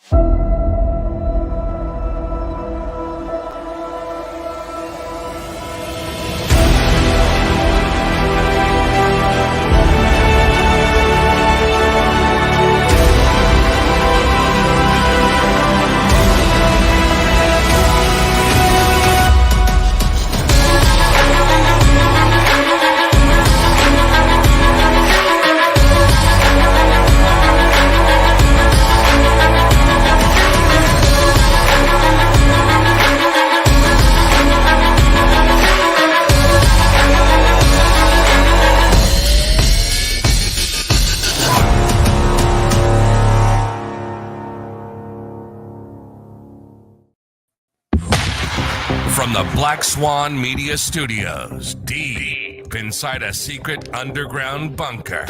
From the Black Swan Media Studios, deep inside a secret underground bunker,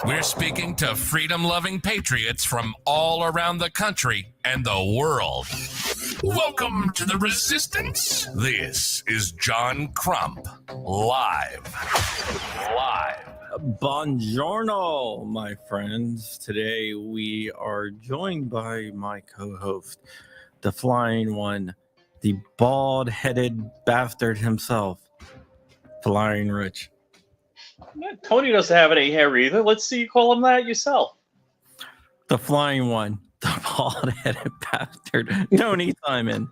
we're speaking to freedom-loving patriots from all around the country and the world. Welcome to the Resistance. This is John Crump, live. Buongiorno, my friends. Today we are joined by my co-host, the Flying One, the bald-headed bastard himself, Flying Rich. Tony doesn't have any hair either. Let's see you call him that yourself. The Flying One, the bald-headed bastard, Tony Simon.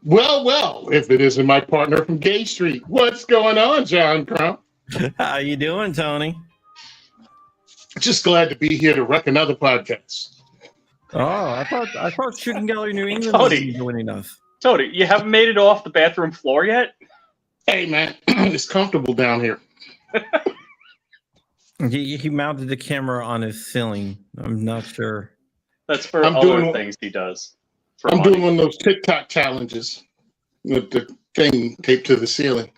Well, if it isn't my partner from Gay Street. What's going on, John Crump? How you doing, Tony? Just glad to be here to wreck another podcast. Oh, I thought Shooting Gallery New England Tony. was doing enough. Tony, you haven't made it off the bathroom floor yet? Hey, man, it's comfortable down here. He mounted the camera on his ceiling. I'm not sure. That's for other things he does. I'm doing one of those TikTok challenges with the thing taped to the ceiling.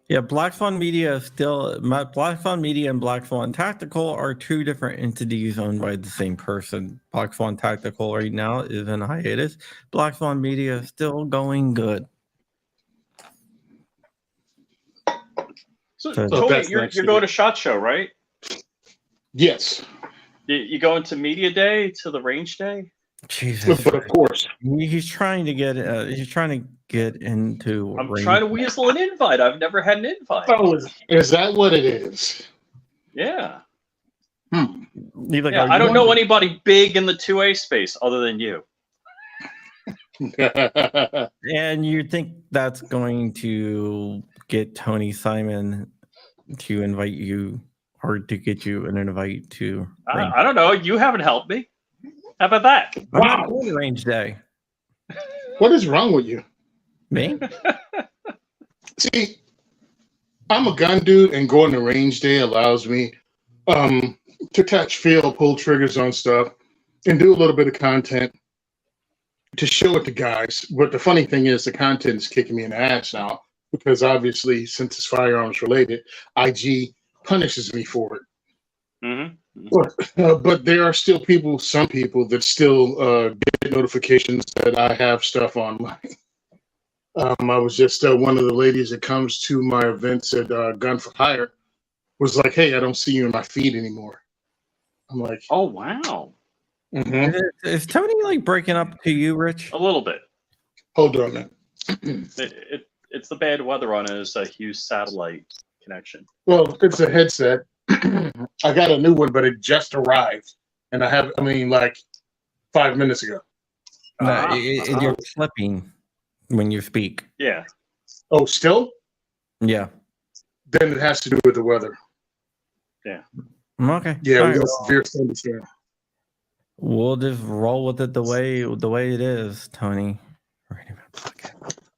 Yeah, Black Swan Media Black Swan Media and Black Swan Tactical are two different entities owned by the same person. Black Swan Tactical right now is in hiatus. Black Swan Media is still going good. So Tony, you're going to SHOT Show, right? Yes. You going to Media Day, to the Range Day? Jesus, but of course, he's trying to get into. I'm trying to weasel an invite. I've never had an invite. Oh, is that what it is? Yeah. Like, I don't know anybody big in the 2A space other than you. And you think that's going to get Tony Simon to invite you, or to get you an invite to? I don't know. You haven't helped me. How about that? Wow. Range Day. What is wrong with you? Me? See, I'm a gun dude, and going to Range Day allows me to touch, feel, pull triggers on stuff, and do a little bit of content to show it to guys. But the funny thing is, the content is kicking me in the ass now, because obviously, since it's firearms related, IG punishes me for it. Mm-hmm. But there are still some people that still get notifications that I have stuff online. I was just one of the ladies that comes to my events at Gun for Hire was like, "Hey, I don't see you in my feed anymore." I'm like, "Oh wow." Mm-hmm. Is Tony like breaking up to you, Rich? A little bit. Hold on, man. It's the bad weather on his Hughes satellite connection. Well, it's a headset. I got a new one, but it just arrived, and like 5 minutes ago. You're clipping when you speak. Yeah. Oh, still? Yeah. Then it has to do with the weather. Yeah. Okay. Yeah, we got severe thunderstorm. We'll just roll with it the way it is, Tony.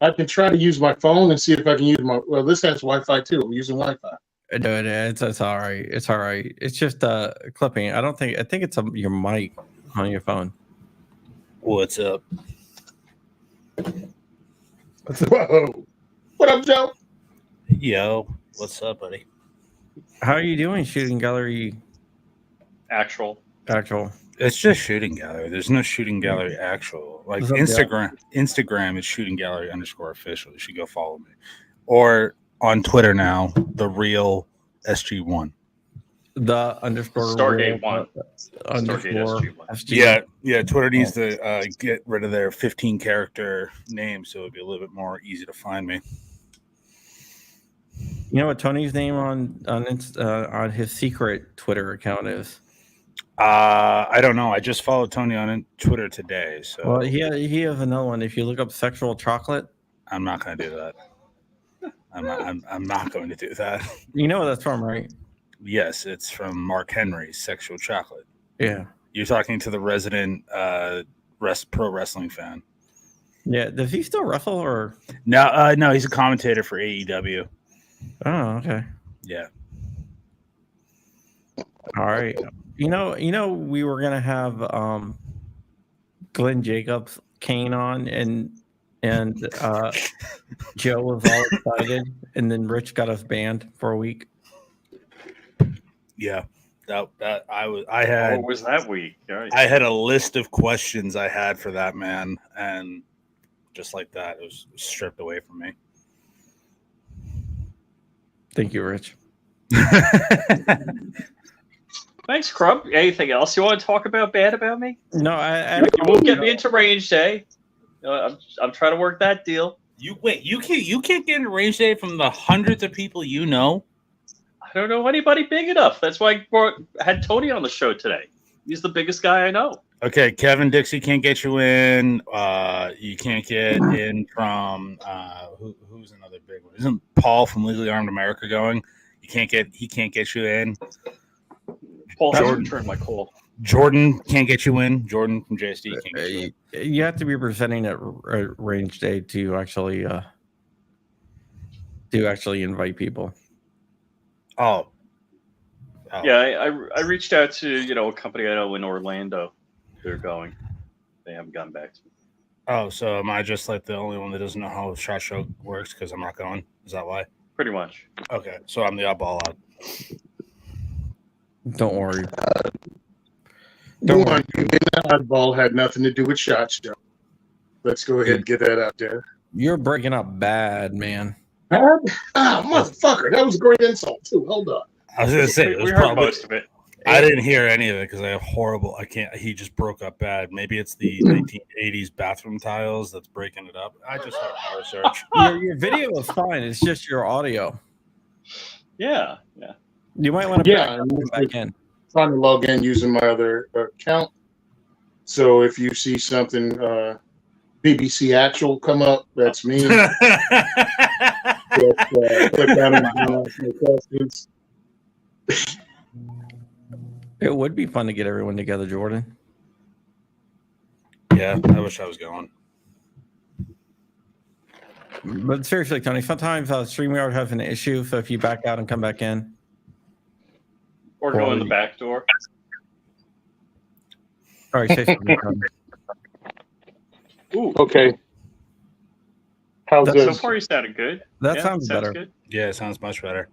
I can try to use my phone and see if I can use this has Wi-Fi too. I'm using Wi-Fi. No, it's all right. It's all right. It's just clipping. I think it's your mic on your phone. What's up? Whoa. What up, Joe? Yo, what's up, buddy? How are you doing, Shooting Gallery? Actual. It's just Shooting Gallery. There's no Shooting Gallery actual. Like Instagram is Shooting Gallery _official. You should go follow me. Or on Twitter now, the real SG1. the underscore Stargate real, 1. Stargate underscore SG1. SG. Yeah. Twitter needs to get rid of their 15 character name, so it'd be a little bit more easy to find me. You know what Tony's name on his secret Twitter account is? I don't know. I just followed Tony on Twitter today, so Well, he has another one. If you look up sexual chocolate, I'm not going to do that. I'm not going to do that. you know what that's from, right? Yes, it's from Mark Henry's Sexual Chocolate. Yeah. You're talking to the resident pro wrestling fan. Yeah. Does he still wrestle or? No, he's a commentator for AEW. Oh, okay. Yeah. All right. You know, we were gonna have Glenn Jacobs, Kane on, and Joe was all excited, and then Rich got us banned for a week. Yeah. That What was that week? Right. I had a list of questions I had for that man, and just like that, it was stripped away from me. Thank you, Rich. Thanks, Crump. Anything else you want to talk about bad about me? No, I You won't get me into range day. I'm trying to work that deal. You can't get in range day from the hundreds of people you know. I don't know anybody big enough. That's why I had Tony on the show today. He's the biggest guy I know. Okay, Kevin Dixie can't get you in. You can't get in from who's another big one? Isn't Paul from Legally Armed America going? He can't get you in. Paul hasn't returned my call. Jordan can't get you in. Jordan from JSD can't get you in. You have to be presenting at range day to actually invite people. Oh. Yeah, I reached out to a company I know in Orlando. They're going. They haven't gotten back to me. Oh, so am I just like the only one that doesn't know how a SHOT Show works because I'm not going? Is that why? Pretty much. Okay, so I'm the oddball out. Don't worry. Don't worry. That oddball had nothing to do with SHOT Show. Let's go ahead and get that out there. You're breaking up bad, man. Motherfucker. That was a great insult, too. Hold on. I was going to say, it was we heard probably, most of it. I didn't hear any of it because I have horrible. I can't. He just broke up bad. Maybe it's the 1980s bathroom tiles that's breaking it up. I just had power search. Your video is fine. It's just your audio. Yeah. You might want to back in. Trying to log in using my other account. So if you see something BBC Actual come up, that's me. Click that and ask me questions. It would be fun to get everyone together, Jordan. Yeah, I wish I was going. But seriously, Tony, sometimes StreamYard has an issue. So if you back out and come back in, Or go in the back door. all right, say something. Tony. Ooh. Okay. How's So this? far, you sounded good. That sounds better. Good. Yeah, it sounds much better.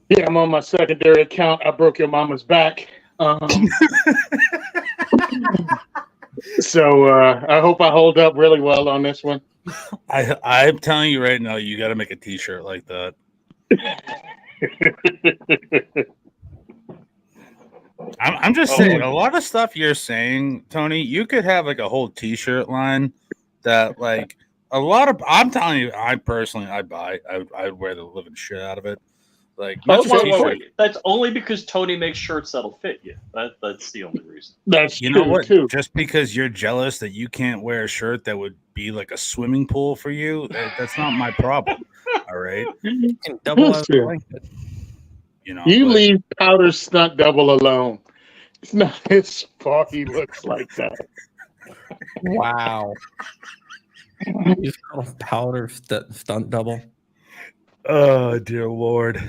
Yeah, I'm on my secondary account. I broke your mama's back. So I hope I hold up really well on this one. I'm telling you right now, you got to make a T-shirt like that. I'm just saying, a lot of stuff you're saying, Tony, you could have like a whole T-shirt line that like a lot of. I'm telling you, I'd buy. I'd wear the living shit out of it. Like that's only because Tony makes shirts that'll fit you. That's the only reason. That's you know true, what? too. Just because you're jealous that you can't wear a shirt that would be like a swimming pool for you, that's not my problem. All right, You can double as a blanket. you know. You but- leave Powder's stunt double alone. It's not his fault he looks like that. Wow. You just call a powder stunt double. Oh dear Lord.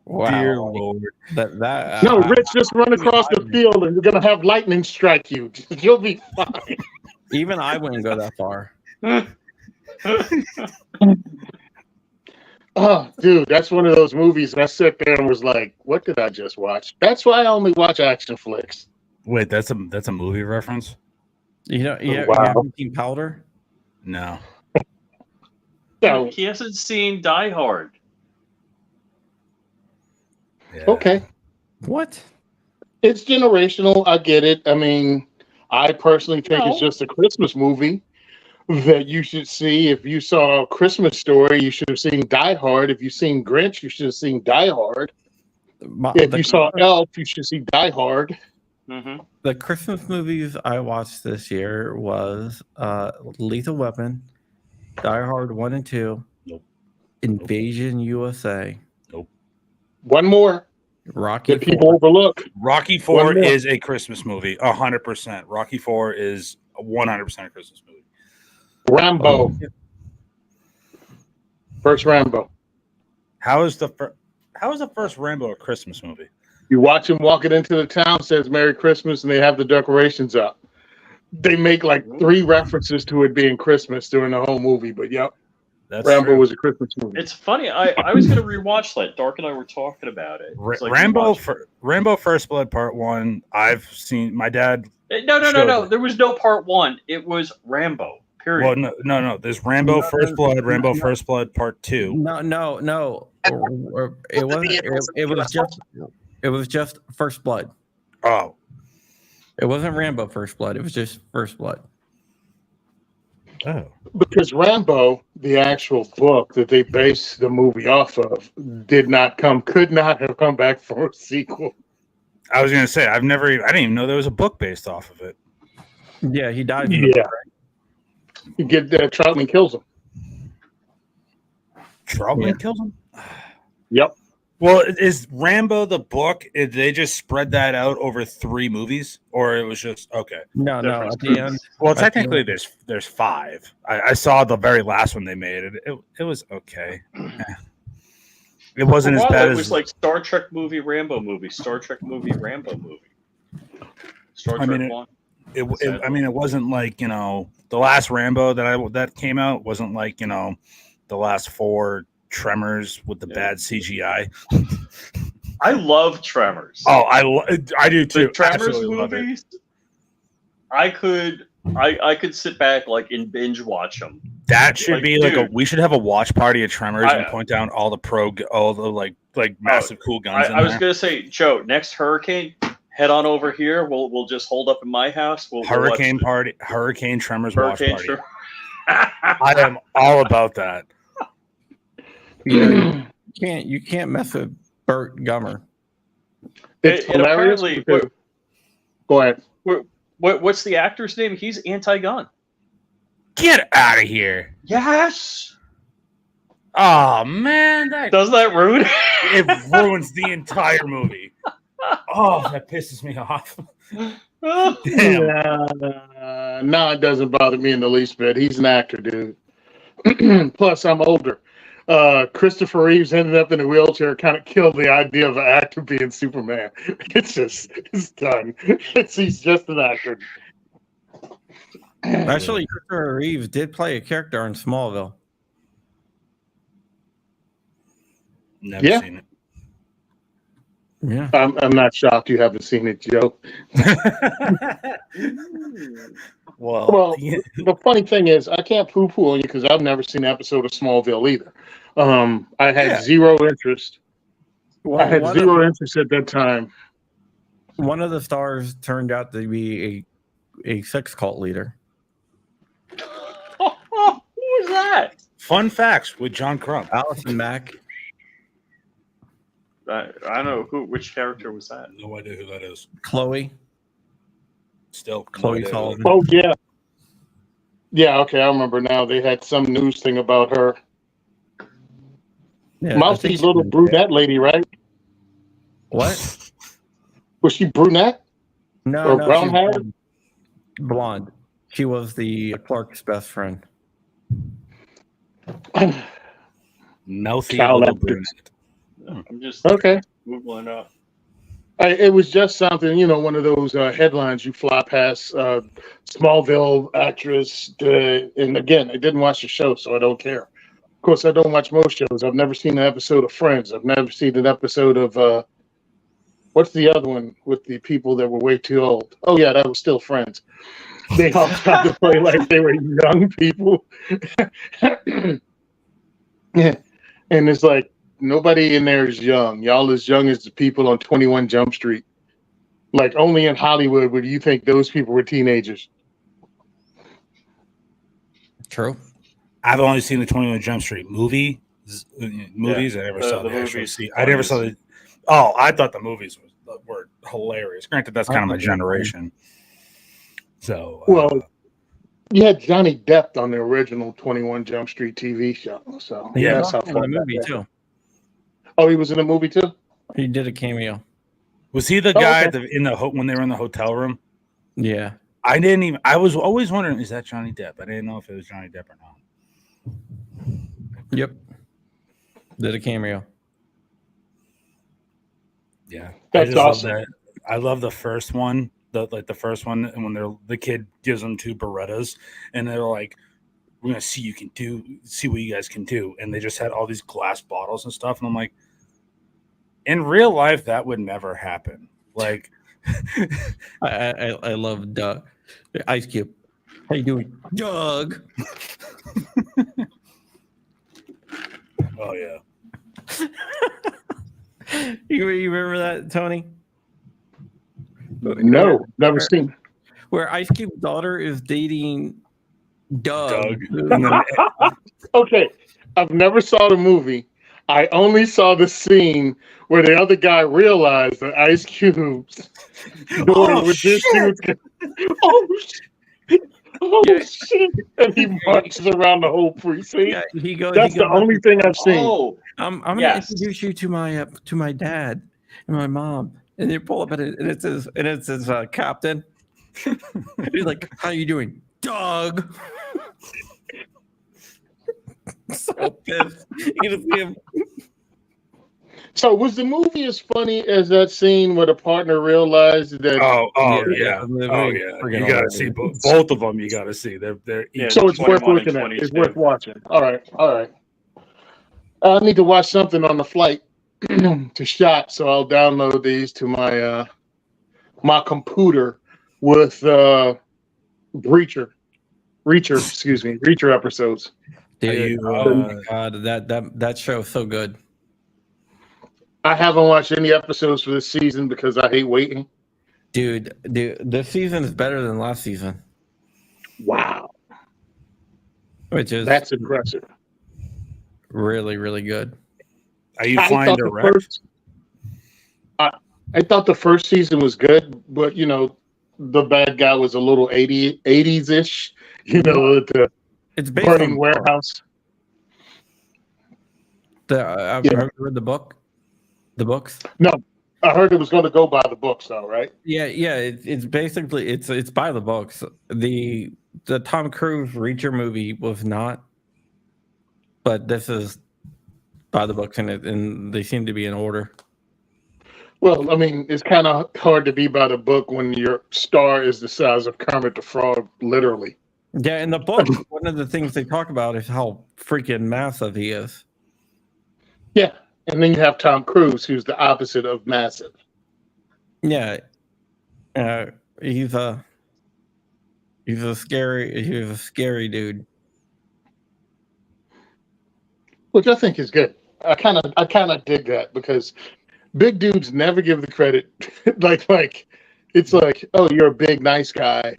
Wow. Dear Lord. No, Rich, just run across the field and you're going to have lightning strike you. You'll be fine. Even I wouldn't go that far. Oh, dude, that's one of those movies. I sat there and was like, what did I just watch? That's why I only watch action flicks. Wait, that's a movie reference? You know, you Wow. haven't seen Powder? No. So, He hasn't seen Die Hard. Yeah. okay. What? It's generational. I get it. I mean, I personally think it's just a Christmas movie that you should see. If you saw a Christmas Story, you should have seen Die Hard. If you've seen Grinch, you should have seen Die Hard. If you saw Elf, you should see Die Hard. Mm-hmm. The Christmas movies I watched this year was Lethal Weapon, Die Hard 1 and 2, Nope. Invasion USA, Nope. One more Rocky that people overlook. Rocky 4 is a Christmas movie, 100%. Rocky 4 is 100% a Christmas movie. Rambo. First Rambo. How is the first Rambo a Christmas movie? You watch him walking into the town, says Merry Christmas, and they have the decorations up. They make like 3 references to it being Christmas during the whole movie, but yep. That's Rambo true. was a Christmas movie. It's funny. I was going to rewatch that. Dark and I were talking about it. It's like Rambo First Blood Part 1. I've seen my dad. No. There was no Part 1. It was Rambo. Period. Well, no. There's Rambo First Blood, Rambo First Blood Part 2. No. It was just First Blood. Oh. It wasn't Rambo First Blood. It was just First Blood. Oh. Because Rambo, the actual book that they based the movie off of, could not have come back for a sequel. I was gonna say I didn't even know there was a book based off of it. Yeah, he died. Yeah. You get Troutman kills him. Troutman kills him? Yep. Well, is Rambo the book? Did they just spread that out over 3 movies, or it was just okay? No. At the end, well, technically, there's 5. I saw the very last one they made. It was okay. It wasn't as bad as. It was like Star Trek movie, Rambo movie, Star Trek movie, Rambo movie. Star Trek 1. It wasn't like the last Rambo that came out wasn't like the last 4 Tremors with the bad CGI. I love Tremors. Oh, I do too. The Tremors movies. I could sit back like and binge watch them. That should be like we should have a watch party of Tremors and point down all the massive cool guns. I was gonna say, Joe, next Hurricane, head on over here. We'll just hold up in my house. Hurricane Tremors watch party. I am all about that. You can't mess with Burt Gummer. It's hilarious. Go ahead. What's the actor's name? He's anti-gun. Get out of here! Yes. Oh man, doesn't that ruin it? Ruins the entire movie. Oh, that pisses me off. Damn. No, it doesn't bother me in the least bit. He's an actor, dude. Plus, I'm older. Christopher Reeves ended up in a wheelchair, kind of killed the idea of an actor being Superman. It's done. He's just an actor. Actually, Christopher Reeves did play a character in Smallville. Never seen it. Yeah, I'm not shocked you haven't seen it, Joe. Well, the funny thing is, I can't poo-poo on you because I've never seen an episode of Smallville either. I had zero interest. I had zero interest at that time. One of the stars turned out to be a sex cult leader. Who was that? Fun facts with John Crump. Allison Mack. I don't know which character was that. No idea who that is. Chloe. Still Chloe Sullivan. Oh yeah. Yeah, okay, I remember now. They had some news thing about her. Yeah, Mousie's little brunette lady, right? What? Was she brunette? No, brown hair? Blonde. She was the Clark's best friend. Mouthy little brunette. I'm just Googling up. It was just something, one of those headlines you fly past. Smallville actress, and again, I didn't watch the show, so I don't care. Of course, I don't watch most shows. I've never seen an episode of Friends. I've never seen an episode of what's the other one with the people that were way too old? Oh yeah, that was still Friends. They all tried to play like they were young people. Yeah, and it's like nobody in there is young. Y'all as young as the people on 21 Jump Street. Like only in Hollywood would you think those people were teenagers. True. I've only seen the 21 Jump Street movies. I never saw the actual movies. I never saw the. Oh, I thought the movies were hilarious. Granted, that's kind of my generation. So, well, you had Johnny Depp on the original 21 Jump Street TV show. So Yeah, that's how in far the movie back. too. Oh, he was in the movie too? He did a cameo. was he the guy okay. when they were in the hotel room? Yeah. I was always wondering, is that Johnny Depp? I didn't know if it was Johnny Depp or not. Yep. Did a cameo. Yeah, That's awesome. Love that. I love the first one, the first one, and when the kid gives them 2 Berettas, and they're like, "We're gonna see what you guys can do," and they just had all these glass bottles and stuff, and I'm like, in real life, that would never happen. Like, I love Doug. Ice Cube. How you doing, Doug? oh yeah. You remember that, Tony? No, never seen. Where Ice Cube's daughter is dating Doug. And then, Okay, I've never saw the movie. I only saw the scene where the other guy realized that Ice Cube's daughter was this dude's. Oh shit! Oh shit! And he marches around the whole precinct. Yeah, he goes. That's the only thing I've seen. Oh, I'm gonna introduce you to my dad and my mom, and they pull up and it's his captain. He's like, "How you doing, Doug?" So pissed. You can see him. So was the movie as funny as that scene where the partner realized that? yeah. You gotta see both of them. You gotta see. They're Yeah, so it's worth 21 and looking at. 22. It's worth watching. All right. I need to watch something on the flight to shot, so I'll download these to my my computer with Reacher episodes. Dude, oh my god, that show is so good. I haven't watched any episodes for this season because I hate waiting. Dude, this season is better than last season. Wow, Which is that's impressive. Really, really good. Are you flying direct? I thought the first season was good, but you know, the bad guy was a little 80s-ish. You know, the It's based burning on warehouse. I've read the book. The books? No, I heard it was going to go by the books, though, right? Yeah. It's basically it's by the books. The Tom Cruise Reacher movie was not, but this is by the books, and they seem to be in order. Well, I mean, it's kind of hard to be by the book when your star is the size of Kermit the Frog, literally. Yeah, in the book, one of the things they talk about is how freaking massive he is. Yeah, and then you have Tom Cruise, who's the opposite of massive. Yeah, he's a scary dude. Which I think is good. I kind of dig that because big dudes never give the credit. like it's like, oh, you're a big nice guy,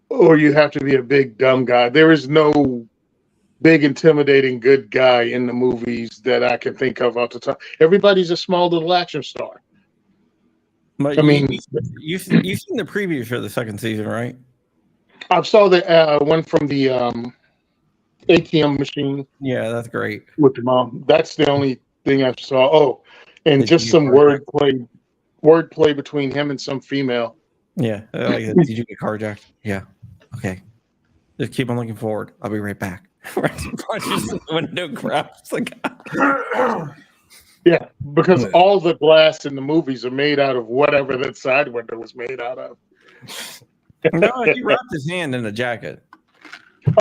or you have to be a big dumb guy. There is no big intimidating good guy in the movies that I can think of off the top. Everybody's a small little action star. But I mean, you've seen the previews for the second season, right? I saw the one from the ATM machine. Yeah, that's great. With the mom. That's the only thing I saw. Oh, and just some wordplay between him and some female. Yeah. Like, did you get carjacked? Yeah. Okay. Just keep on looking forward. I'll be right back. Punches the window, grabs the guy. Yeah, because all the glass in the movies are made out of whatever that side window was made out of. No, he wrapped his hand in a jacket.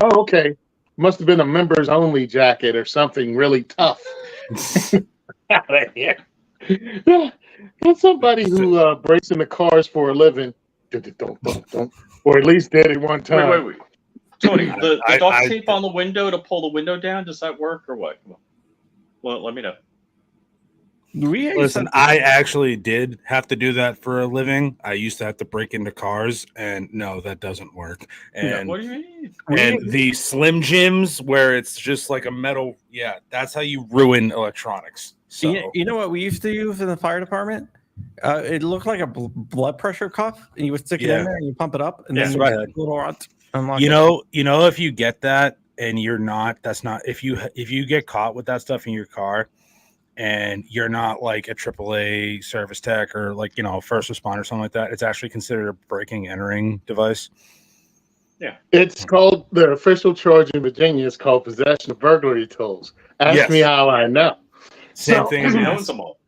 Oh, okay. Must have been a members only jacket or something really tough. Out of here. Yeah. That's somebody who breaks into cars for a living. Or at least did it one time. Wait. Tony, the duct tape on the window to pull the window down, does that work or what? Well, let me know. Listen, I actually did have to do that for a living. I used to have to break into cars, and no, that doesn't work. And what do you mean? And the Slim Jims, where it's just like a metal, that's how you ruin electronics. So you know what we used to use in the fire department? It looked like a blood pressure cuff, and you would stick it in there and you pump it up, and then you little rods unlock if you get that and you're not, if you get caught with that stuff in your car, and you're not like a AAA service tech or like first responder or something like that, it's actually considered a breaking entering device. Yeah, it's called, the official charge in Virginia is called possession of burglary tools. Ask me how I know. Same thing. He owns them all.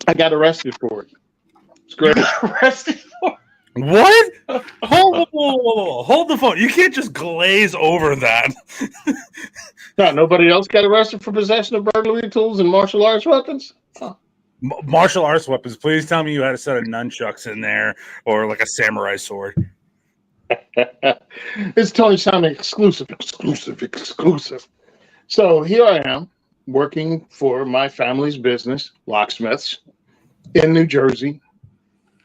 I got arrested for it. It's great. Arrested for what? Hold the phone. You can't just glaze over that. No, nobody else got arrested for possession of burglary tools and martial arts weapons? Huh. Martial arts weapons. Please tell me you had a set of nunchucks in there or like a samurai sword. It's Tony Simon exclusive. So here I am working for my family's business, locksmiths, in New Jersey.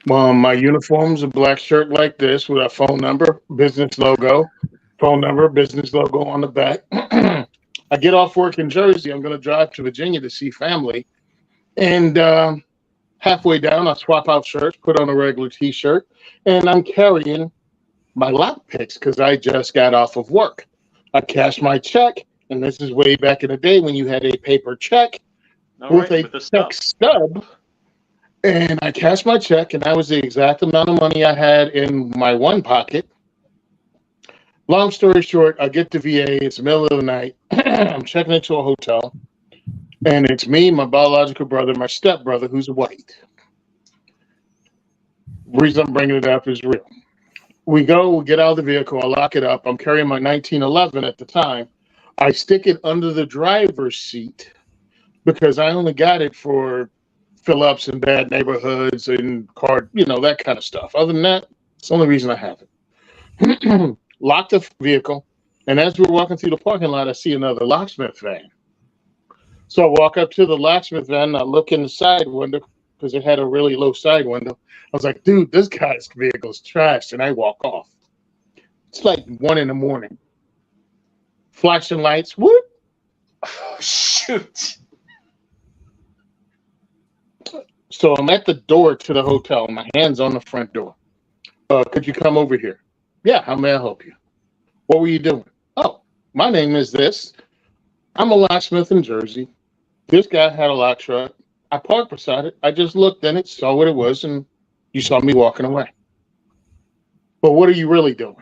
My uniform's a black shirt like this with a phone number, business logo on the back. I get off work in Jersey. I'm going to drive to Virginia to see family. And halfway down, I swap out shirts, put on a regular T-shirt, and I'm carrying my lock picks because I just got off of work. I cash my check, and this is way back in the day when you had a paper check with a check stub. And I cashed my check, and that was the exact amount of money I had in my one pocket. Long story short, I get to VA. It's the middle of the night. I'm checking into a hotel, and it's me, my biological brother, my stepbrother, who's white. The reason I'm bringing it up is real. We get out of the vehicle. I lock it up. I'm carrying my 1911 at the time. I stick it under the driver's seat because I only got it for fill-ups in bad neighborhoods and that kind of stuff. Other than that, it's the only reason I have it. Lock the vehicle, and as we're walking through the parking lot, I see another locksmith van. So I walk up to the locksmith van, and I look in the side window because it had a really low side window. I was like, dude, this guy's vehicle's trashed, and I walk off. It's like 1 a.m. Flashing lights, whoop. Oh, shoot. So I'm at the door to the hotel. My hand's on the front door. Could you come over here? Yeah, how may I help you? What were you doing? Oh, my name is this. I'm a locksmith in Jersey. This guy had a lock truck. I parked beside it. I just looked in it, saw what it was, and you saw me walking away. But what are you really doing?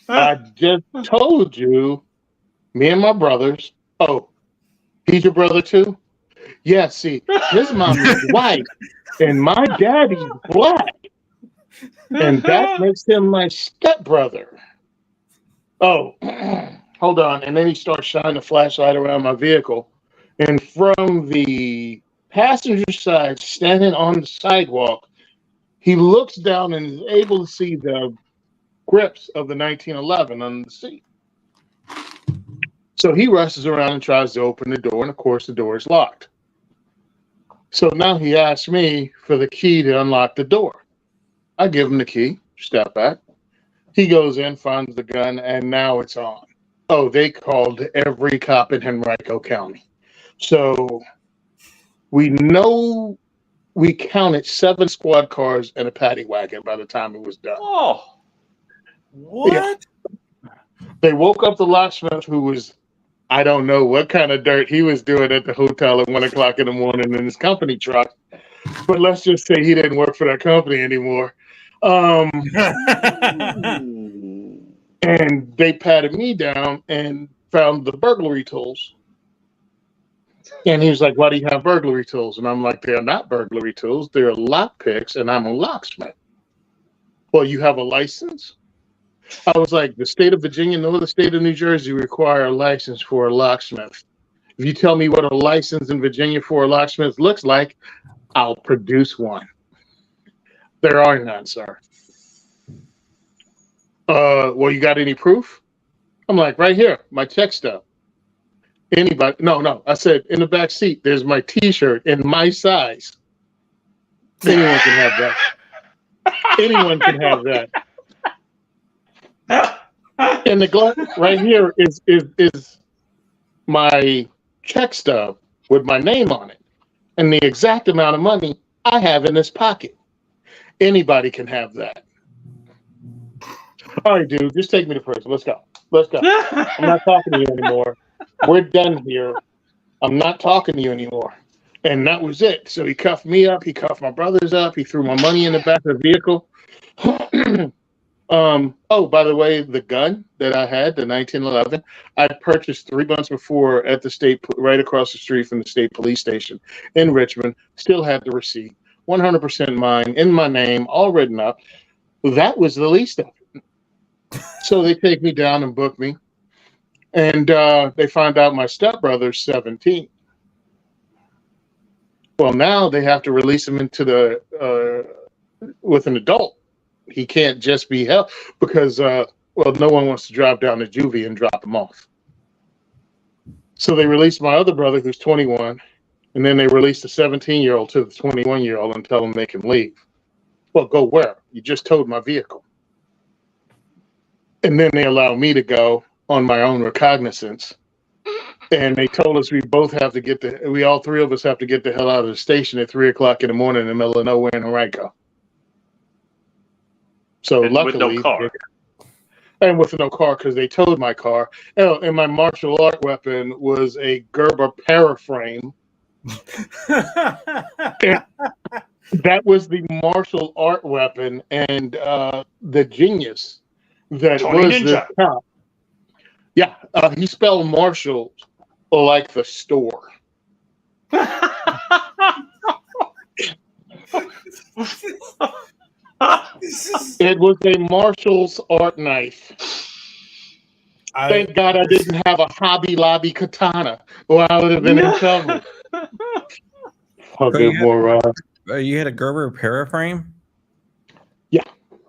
I just told you, me and my brothers. Oh, he's your brother too? Yeah, see, his mom is white and my daddy's black. And that makes him my stepbrother. Oh, hold on. And then he starts shining a flashlight around my vehicle. And from the passenger side, standing on the sidewalk, he looks down and is able to see the grips of the 1911 on the seat. So he rushes around and tries to open the door, and of course the door is locked. So now he asks me for the key to unlock the door. I give him the key, step back. He goes in, finds the gun, and now it's on. Oh, they called every cop in Henrico County. So we know we counted 7 squad cars and a paddy wagon by the time it was done. Oh, what? Yeah. They woke up the locksmith, who was, I don't know what kind of dirt he was doing at the hotel at 1 o'clock in the morning in his company truck. But let's just say he didn't work for that company anymore. And they patted me down and found the burglary tools. And he was like, why do you have burglary tools? And I'm like, they're not burglary tools. They're lock picks, and I'm a locksmith. Well, you have a license? I was like, the state of Virginia nor the state of New Jersey require a license for a locksmith. If you tell me what a license in Virginia for a locksmith looks like, I'll produce one. There are none, sir. Well, you got any proof? I'm like, right here, my check stub. Anybody? No. I said, in the back seat, there's my T-shirt in my size. Anyone can have that. Anyone can have that. And the glove right here is my check stub with my name on it and the exact amount of money I have in this pocket. Anybody can have that. All right, dude, just take me to prison. Let's go. I'm not talking to you anymore. We're done here. I'm not talking to you anymore. And that was it. So he cuffed me up. He cuffed my brothers up. He threw my money in the back of the vehicle. Oh, by the way, the gun that I had, the 1911, I purchased 3 months before at the state, right across the street from the state police station in Richmond. Still had the receipt, 100% mine, in my name, all written up. That was the least of it. So they take me down and book me, and they find out my stepbrother's 17. Well, now they have to release him into the with an adult. He can't just be held because, no one wants to drive down to juvie and drop him off. So they released my other brother, who's 21, and then they released the 17-year-old to the 21-year-old and tell them they can leave. Well, go where? You just towed my vehicle. And then they allow me to go on my own recognizance. And they told us we both have to all three of us have to get the hell out of the station at 3 o'clock in the morning in the middle of nowhere in Henrico. So and luckily, with no car. And with no car because they towed my car. And my martial art weapon was a Gerber paraframe. That was the martial art weapon, and the genius that Tony was Ninja. the cop. Yeah, he spelled Marshall like the store. It was a Marshall's art knife. Thank God I didn't have a Hobby Lobby katana, or I would have been in trouble. Fucking moron. You had a Gerber paraframe? Yeah.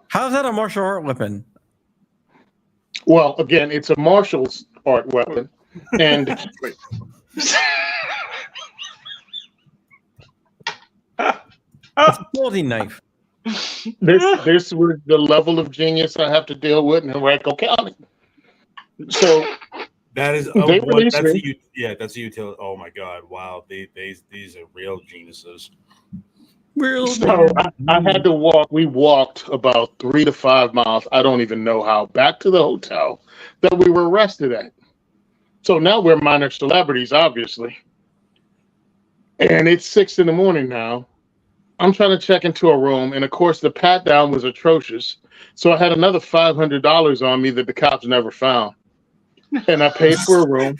How's that a martial art weapon? Well, again, it's a Marshall's art weapon, and It's a folding knife. this was the level of genius I have to deal with in Henrico County. So that is they released me. That's a utility. Oh my God! Wow, these are real geniuses. So I had to walk. We walked about 3 to 5 miles. I don't even know how, back to the hotel that we were arrested at. So now we're minor celebrities, obviously. And it's 6 in the morning now. I'm trying to check into a room, and of course the pat down was atrocious. So I had another $500 on me that the cops never found, and I paid for a room.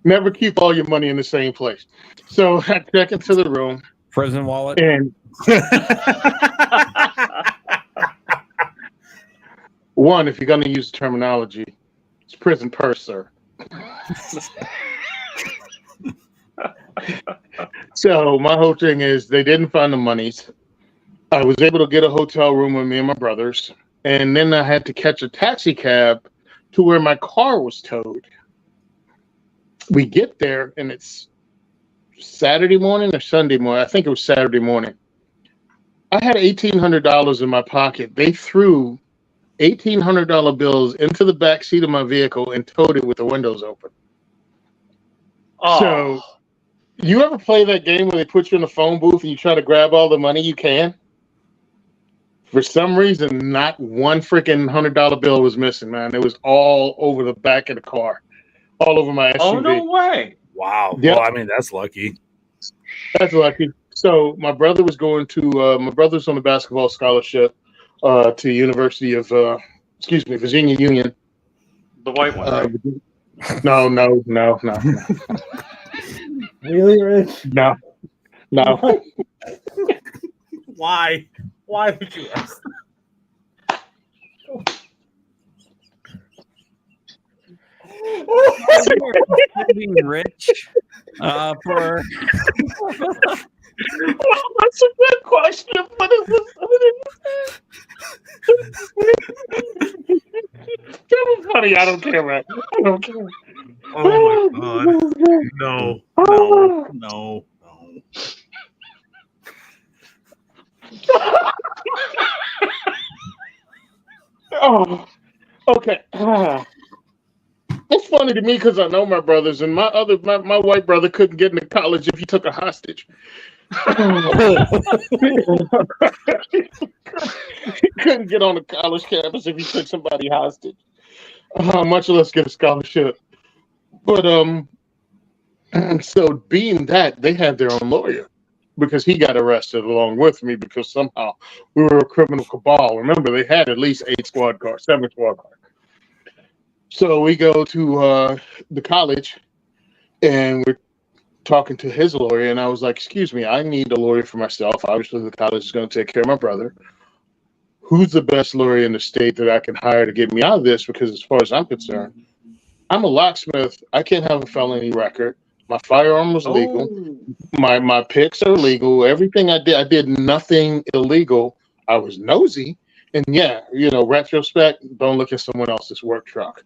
Never keep all your money in the same place. So I check into the room. Prison wallet. And one, if you're going to use the terminology, it's prison purse, sir. So my whole thing is they didn't find the monies. I was able to get a hotel room with me and my brothers. And then I had to catch a taxi cab to where my car was towed. We get there, and it's Saturday morning or Sunday morning. I think it was Saturday morning. I had $1,800 in my pocket. They threw $1,800 bills into the back seat of my vehicle and towed it with the windows open. Oh. So, you ever play that game where they put you in a phone booth and you try to grab all the money you can? For some reason, not one freaking $100 bill was missing, man. It was all over the back of the car, all over my SUV. Oh, no way. Wow. Yep. Well, I mean, that's lucky. That's lucky. So my brother was going to, my brother's on a basketball scholarship to University of, Virginia Union. The white one, right? No. Really, Rich? No. Why? Why would you ask? Being rich for Well, that's a good question, but it was Honey, I don't care, man. I don't care. Oh my god. No. Oh, okay. It's funny to me because I know my brothers, and my white brother couldn't get into college if he took a hostage. He couldn't get on the college campus if he took somebody hostage, much less get a scholarship. But so being that, they had their own lawyer because he got arrested along with me because somehow we were a criminal cabal. Remember, they had at least 7 squad cars. So we go to the college, and we're talking to his lawyer, and I was like, excuse me, I need a lawyer for myself. Obviously, the college is going to take care of my brother. Who's the best lawyer in the state that I can hire to get me out of this? Because as far as I'm concerned, I'm a locksmith. I can't have a felony record. My firearm was legal. My picks are legal. Everything I did nothing illegal. I was nosy. And yeah, retrospect, don't look at someone else's work truck.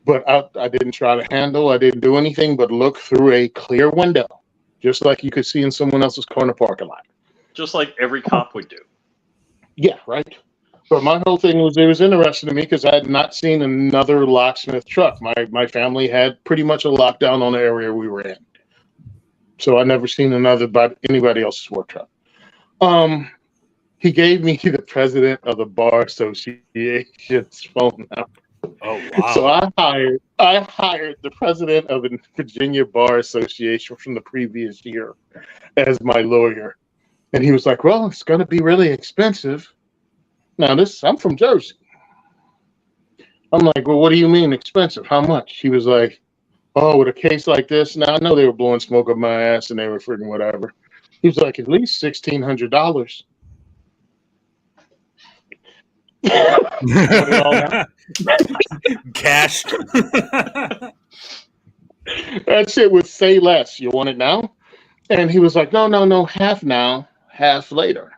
But I didn't try to handle. I didn't do anything but look through a clear window, just like you could see in someone else's car in the parking lot. Just like every cop would do. Yeah, right. But my whole thing was, it was interesting to me because I had not seen another locksmith truck. My family had pretty much a lockdown on the area we were in. So I never seen anybody else's work truck. He gave me the president of the Bar Association's phone number. Oh wow! So I hired the president of the Virginia Bar Association from the previous year as my lawyer, and he was like, "Well, it's going to be really expensive." Now I'm from Jersey. I'm like, "Well, what do you mean expensive? How much?" He was like, "Oh, with a case like this." Now I know they were blowing smoke up my ass and they were freaking whatever. He was like, "At least $1,600." Cash. That shit would say less. You want it now? And he was like, no, half now, half later.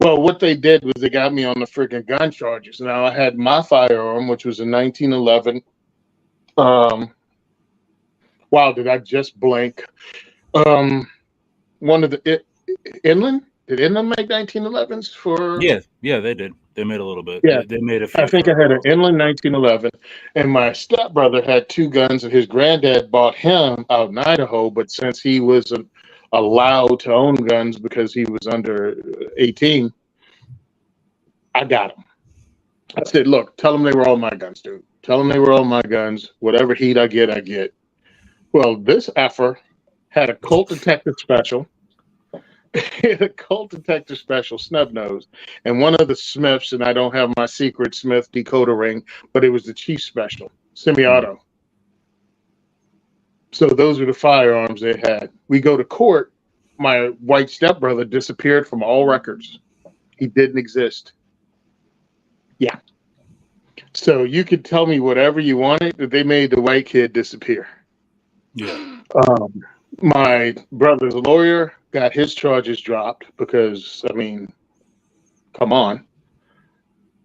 Well, what they did was they got me on the freaking gun charges. Now I had my firearm, which was a 1911. Wow, did I just blank? One of the Inland. Did Inland make 1911s for? Yeah, they did. They made a little bit. Yeah, they made a few. I think I had an Inland 1911, and my stepbrother had 2 guns, and his granddad bought him out in Idaho. But since he wasn't allowed to own guns because he was under 18, I got them. I said, "Look, tell them they were all my guns, dude. Tell them they were all my guns. Whatever heat I get, I get." Well, this effer had a Colt Detective Special. A Colt Detective Special snub nose, and one of the Smiths, and I don't have my secret Smith decoder ring, but it was the Chief Special semi-auto. So those are the firearms they had. We go to court. My white stepbrother disappeared from all records. He didn't exist. Yeah. So you could tell me whatever you wanted, but they made the white kid disappear. Yeah. My brother's lawyer got his charges dropped because, I mean, come on.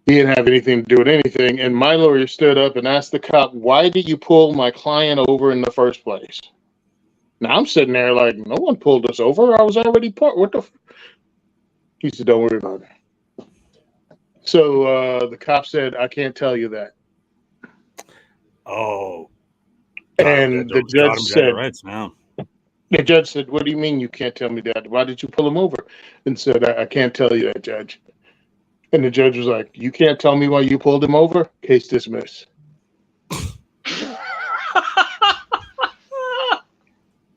He didn't have anything to do with anything. And my lawyer stood up and asked the cop, "Why did you pull my client over in the first place?" Now I'm sitting there like, no one pulled us over. I was already parked. What the? He said, "Don't worry about it." So the cop said, "I can't tell you that." Oh. And the judge said, rights now. The judge said, "What do you mean you can't tell me that? Why did you pull him over?" And said, I can't tell you that, Judge." And the judge was like, "You can't tell me why you pulled him over? Case dismissed."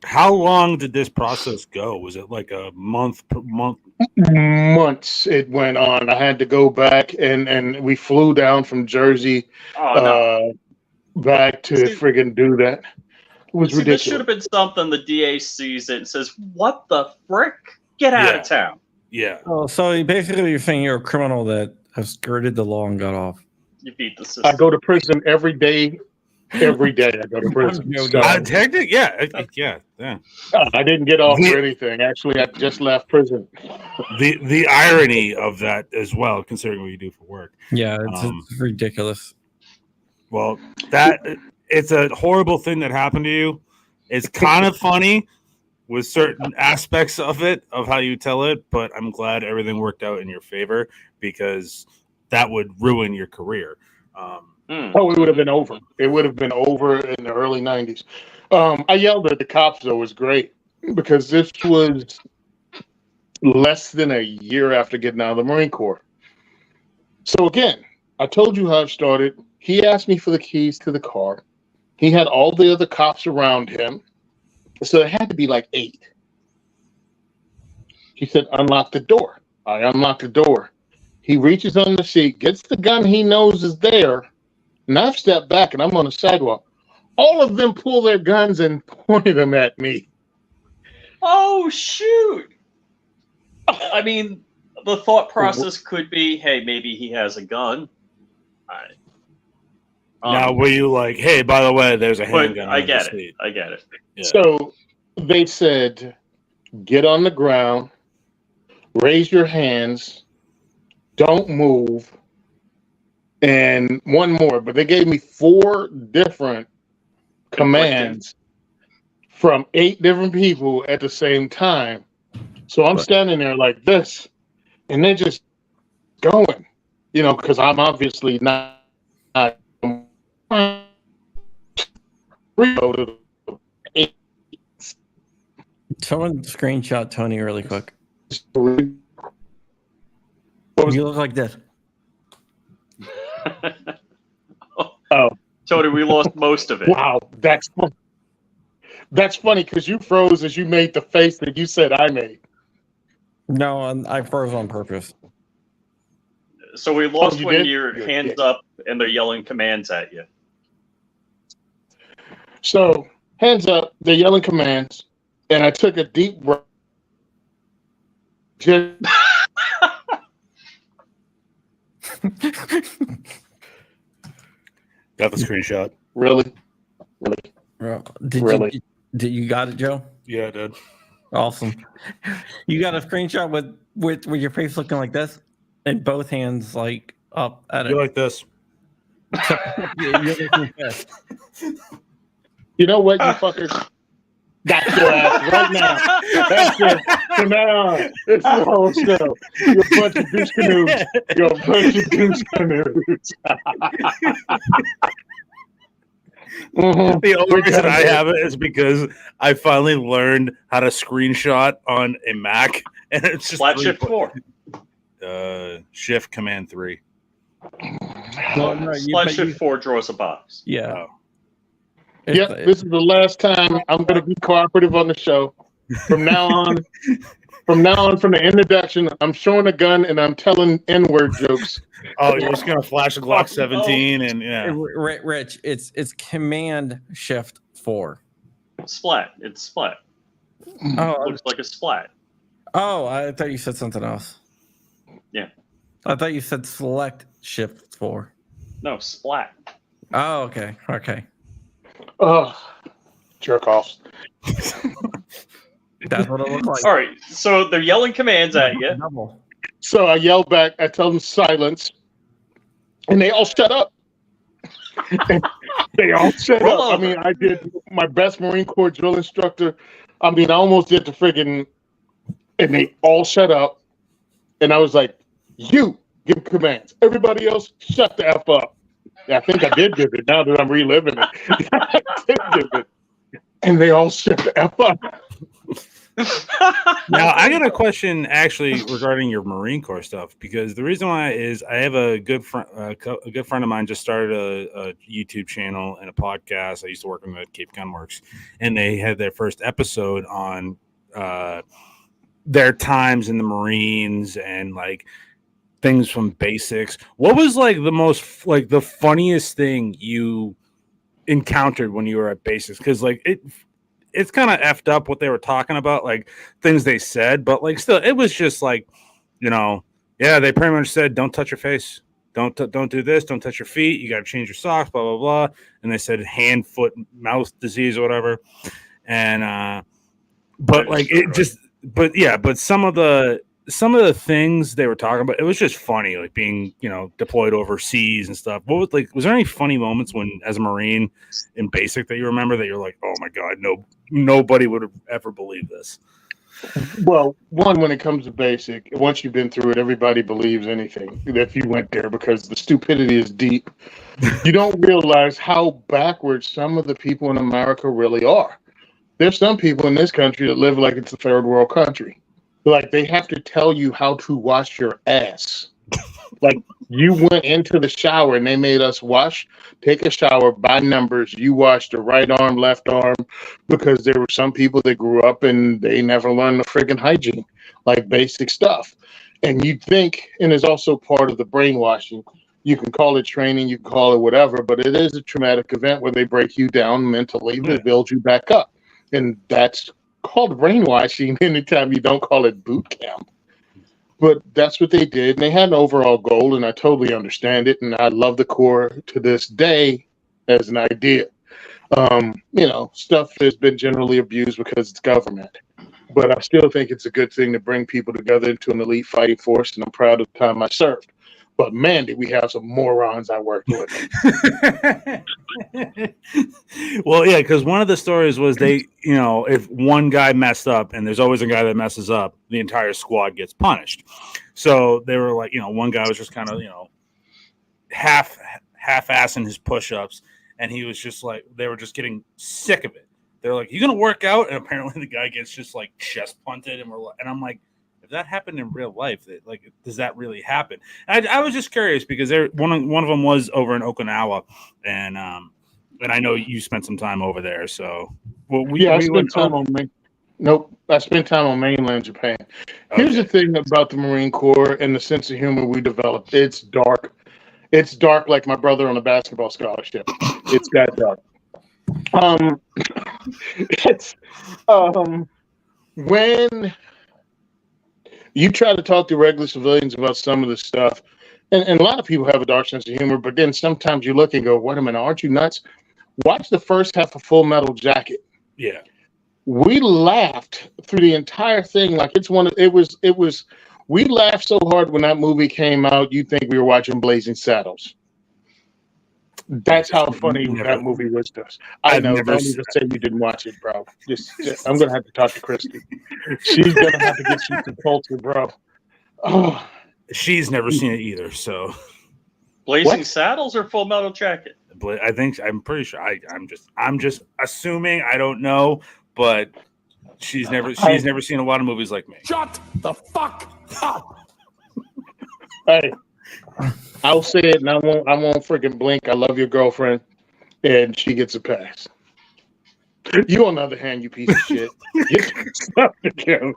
How long did this process go? Was it like a month per month? Months it went on. I had to go back, and we flew down from Jersey back to friggin' do that. It was ridiculous. This should have been something the DA sees it and says, "What the frick? Get out of town." Yeah. Oh, so basically you're saying you're a criminal that has skirted the law and got off. You beat the system. I go to prison every day. Every day I go to prison. So, Technically, yeah. I didn't get off for anything. Actually, I just left prison. The irony of that as well, considering what you do for work. Yeah, it's ridiculous. Well, it's a horrible thing that happened to you. It's kind of funny with certain aspects of it, of how you tell it, but I'm glad everything worked out in your favor because that would ruin your career. Oh, it would have been over. It would have been over in the early 90s. I yelled at the cops, though. It was great because this was less than a year after getting out of the Marine Corps. So again, I told you how it started. He asked me for the keys to the car. He had all the other cops around him. So there had to be like 8. He said, unlock the door. I unlocked the door. He reaches on the seat, gets the gun he knows is there, and I've stepped back and I'm on the sidewalk. All of them pull their guns and pointed them at me. Oh, shoot. I mean, the thought process could be, hey, maybe he has a gun. Now, were you like, hey, by the way, there's a handgun? I get it. I get it. Yeah. So they said, get on the ground, raise your hands, don't move, and one more. But they gave me 4 different commands from 8 different people at the same time. So I'm standing there like this, and they're just going, because I'm obviously not Someone screenshot Tony really quick. You You look like this. Oh, Tony, we lost most of it. wow, that's funny because you froze as you made the face that you said I made. No, I froze on purpose. So we lost you when did? your Good, hands yeah. up and they're yelling commands at you. So hands up, they're yelling commands, and I took a deep breath. Just Got the screenshot. really. Did you got it, Joe? Yeah, I did. Awesome. You got a screenshot with your face looking like this, and both hands like up at You it. like this? You're looking fast. You know what, you fuckers? That's your ass right now. That's it. From now on, it's the whole show. You're a bunch of douche canoes. You're a bunch of douche canoes. Mhm. The only We're reason gonna I do it. have it is because I finally learned how to screenshot on a Mac, and it's just Flat shift 4. Shift Command 3. No, no, Flat shift 4 draws a box. Yeah. Oh. Yep, this is the last time I'm going to be cooperative on the show. From now on, from the introduction, I'm showing a gun and I'm telling N-word jokes. Oh, you're just gonna flash a Glock 17 and yeah. Rich, it's Command Shift 4. Splat. It's splat. Oh, Looks like a splat. oh, I thought you said something else. Yeah. I thought you said Select Shift 4. No, splat. Oh, okay. Oh, jerk offs. That's what it looked like. All right. So they're yelling commands at you. Double. So I yell back, I tell them silence, and they all shut up. They all shut Roll up. over. I mean, I did my best Marine Corps drill instructor. I mean, I almost did the friggin', and they all shut up. And I was like, you give commands. Everybody else, shut the F up. Yeah, I think I did give it now that I'm reliving it. I did give it. And they all shut the F up. Now I got a question actually regarding your Marine Corps stuff, because the reason why is I have a good friend of mine just started a YouTube channel and a podcast. I used to work with them at Cape Gunworks, and they had their first episode on their times in the Marines and like things from basics. What was like the funniest thing you encountered when you were at basics? Because like it's kind of effed up what they were talking about, like things they said, but like still, it was just like, yeah, they pretty much said, don't touch your face. Don't do this. Don't touch your feet. You got to change your socks, blah, blah, blah. And they said hand, foot, mouth disease or whatever. And, but like it just, but yeah, but some of the some of the things they were talking about, it was just funny, like being, deployed overseas and stuff. Was there any funny moments when, as a Marine in basic, that you remember that you're like, oh my God, nobody would have ever believed this? Well, one, when it comes to basic, once you've been through it, everybody believes anything if you went there because the stupidity is deep. You don't realize how backwards some of the people in America really are. There's some people in this country that live like it's a third world country. Like they have to tell you how to wash your ass. Like you went into the shower and they made us take a shower by numbers. You washed the right arm, left arm, because there were some people that grew up and they never learned the friggin' hygiene, like basic stuff. And you'd think, and it's also part of the brainwashing. You can call it training, you can call it whatever, but it is a traumatic event where they break you down mentally to build you back up. And that's called brainwashing anytime you don't call it boot camp. But that's what they did. And they had an overall goal, and I totally understand it. And I love the Corps to this day as an idea. Stuff has been generally abused because it's government. But I still think it's a good thing to bring people together into an elite fighting force, and I'm proud of the time I served. But man, did we have some morons I worked with. Well, yeah, because one of the stories was if one guy messed up, and there's always a guy that messes up, the entire squad gets punished. So they were like, one guy was just kind of, half-assing his push-ups, and he was just like, they were just getting sick of it. They're like, you gonna work out? And apparently the guy gets just like chest punted, and I'm like, if that happened in real life, does that really happen? And I was just curious because one of them was over in Okinawa, and I know you spent some time over there. So, I spent time on mainland Japan. Here's the thing about the Marine Corps and the sense of humor we developed. It's dark. It's dark like my brother on a basketball scholarship. It's that dark. When you try to talk to regular civilians about some of this stuff, and a lot of people have a dark sense of humor, but then sometimes you look and go, wait a minute, aren't you nuts? Watch the first half of Full Metal Jacket. Yeah. We laughed through the entire thing like we laughed so hard when that movie came out, you'd think we were watching Blazing Saddles. That's how funny that movie was to us. I know. Don't even say you didn't watch it, bro. Just I'm gonna have to talk to Christy. She's gonna have to get you some culture, bro. Oh, she's never seen it either. So, Blazing Saddles or Full Metal Jacket? I'm pretty sure. I'm just assuming. I don't know, but she's never seen a lot of movies like me. Shut the fuck up. Hey. I'll say it, and I won't freaking blink. I love your girlfriend, and she gets a pass. You, on the other hand, you piece of shit. Get your stuff together.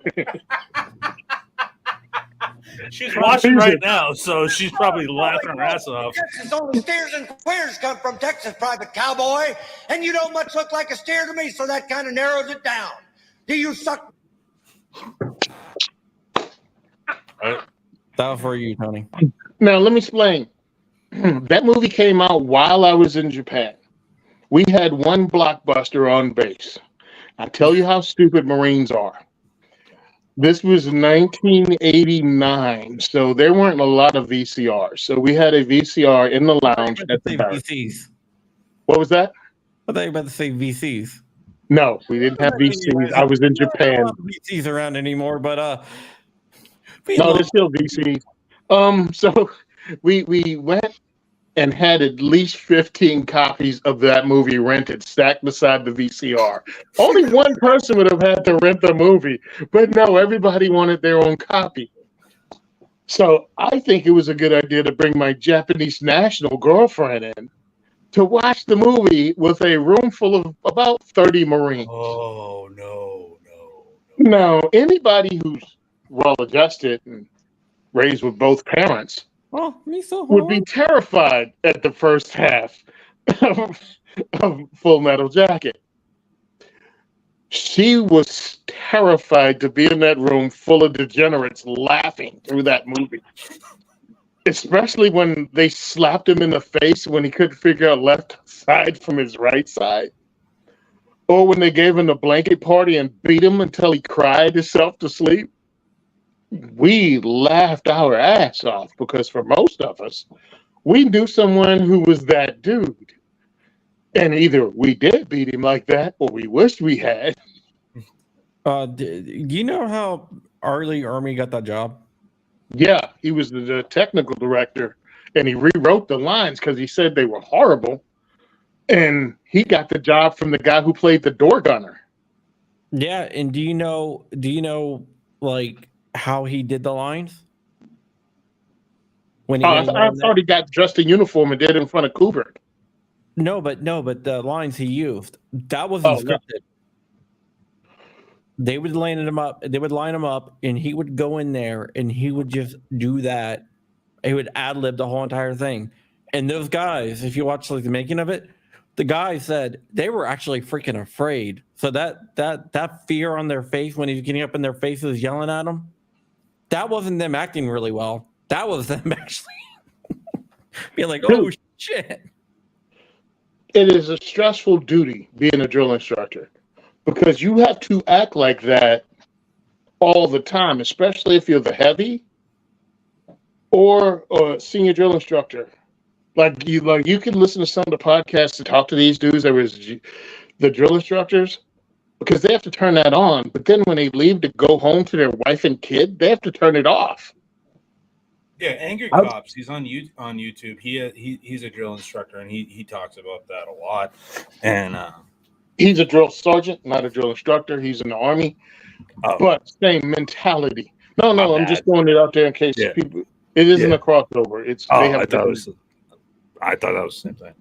She's watching right now, so she's probably laughing her ass off. Texas only steers and queers come from Texas, Private Cowboy, and you don't much look like a steer to me, so that kind of narrows it down. Do you suck? That was for you, Tony. Now, let me explain. That movie came out while I was in Japan. We had one blockbuster on base. I tell you how stupid Marines are. This was 1989, so there weren't a lot of VCRs. So we had a VCR in the lounge at the bar. VCs. What was that? I thought you were about to say VCs. No, we didn't have VCs. I was in Japan. VCs around anymore, but no, there's still VCs. So we went and had at least 15 copies of that movie rented, stacked beside the VCR. Only one person would have had to rent the movie, but no, everybody wanted their own copy. So I think it was a good idea to bring my Japanese national girlfriend in to watch the movie with a room full of about 30 Marines. Oh, no. Now, anybody who's well-adjusted and raised with both parents would be terrified at the first half of Full Metal Jacket. She was terrified to be in that room full of degenerates laughing through that movie. Especially when they slapped him in the face when he couldn't figure out left side from his right side. Or when they gave him the blanket party and beat him until he cried himself to sleep. we laughed our ass off because for most of us, we knew someone who was that dude. And either we did beat him like that or we wished we had. Do you know how Arlie Army got that job? Yeah, he was the technical director and he rewrote the lines because he said they were horrible. And he got the job from the guy who played the door gunner. Yeah, and do you know like how he did the lines? When he I thought he got dressed in uniform and did it in front of Kubrick. No, but the lines he used, that wasn't scripted. They would line him up, and he would go in there and he would just do that. He would ad-lib the whole entire thing. And those guys, if you watch like the making of it, the guy said they were actually freaking afraid. So that fear on their face when he's getting up in their faces yelling at them, that wasn't them acting really well. That was them actually being like, oh shit. It is a stressful duty being a drill instructor because you have to act like that all the time, especially if you're the heavy or a senior drill instructor. Like you can listen to some of the podcasts to talk to these dudes that was the drill instructors because they have to turn that on. But then when they leave to go home to their wife and kid, they have to turn it off. Yeah, Angry Cops. He's on YouTube. He's a drill instructor, and he talks about that a lot. And he's a drill sergeant, not a drill instructor. He's in the Army, but same mentality. No, I'm just throwing it out there in case people. It isn't a crossover. It's I thought that was the same thing.